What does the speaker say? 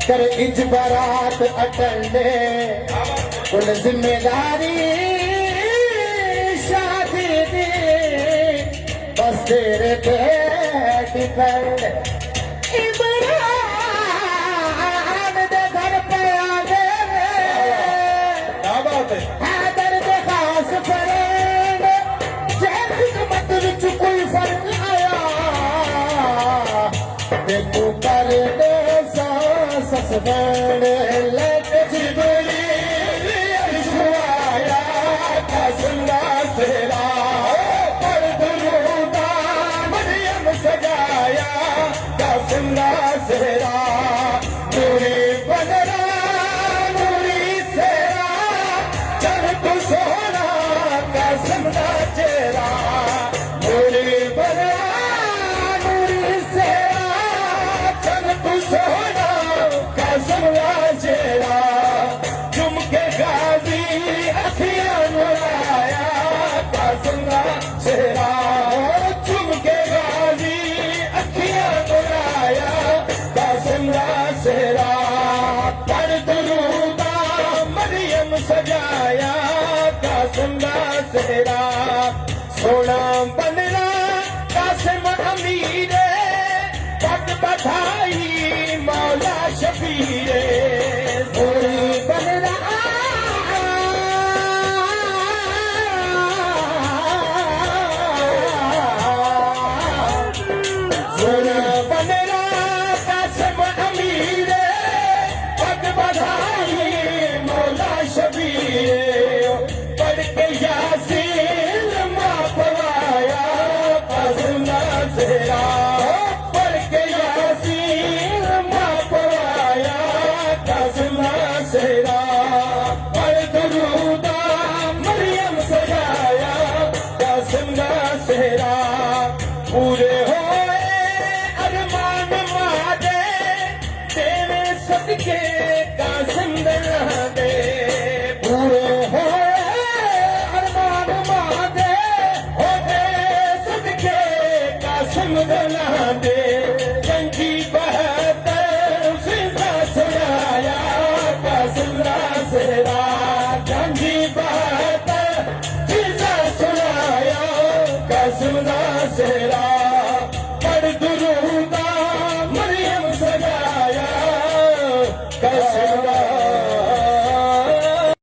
कर इज बारात अटंडे कुल जिम्मेदारी शादी दी बस तेरे पे डिपेंड इमरान दे घर पे आ गए क्या बात है हैदर दे खास फ्रेंड जैसे खिदमत विच कोई फर्क आया ते तू कर दे ससबड़ लेके जिबरील अर्शवाया कसला सेरा पर दुरूदा मरियम सजाया कसला सेरा नूरी बनरा नूरी सेरा चल तू सोना कसला चेहरा नूरी बनरा नूरी सेरा चल तू सोना चेहरा चुम के गाजी अखियां मुराया कासंगा चेहरा चुम के गाजी अखियां मुराया कासंगा चेहरा पर दुरूदा मरियम सजाया कासंगा चेहरा सोना बनना कासिम अमीरे पग बधाई मौला शबीरे सोनी बन रहा सोना बन रहा कासिम अमीरे पग बधाई मौला शबीरे पढ़ के यासीन माँ पवाया कसना सेरा सेरा पर दुरूदा मरियम सजाया कसना सेरा पूरे हो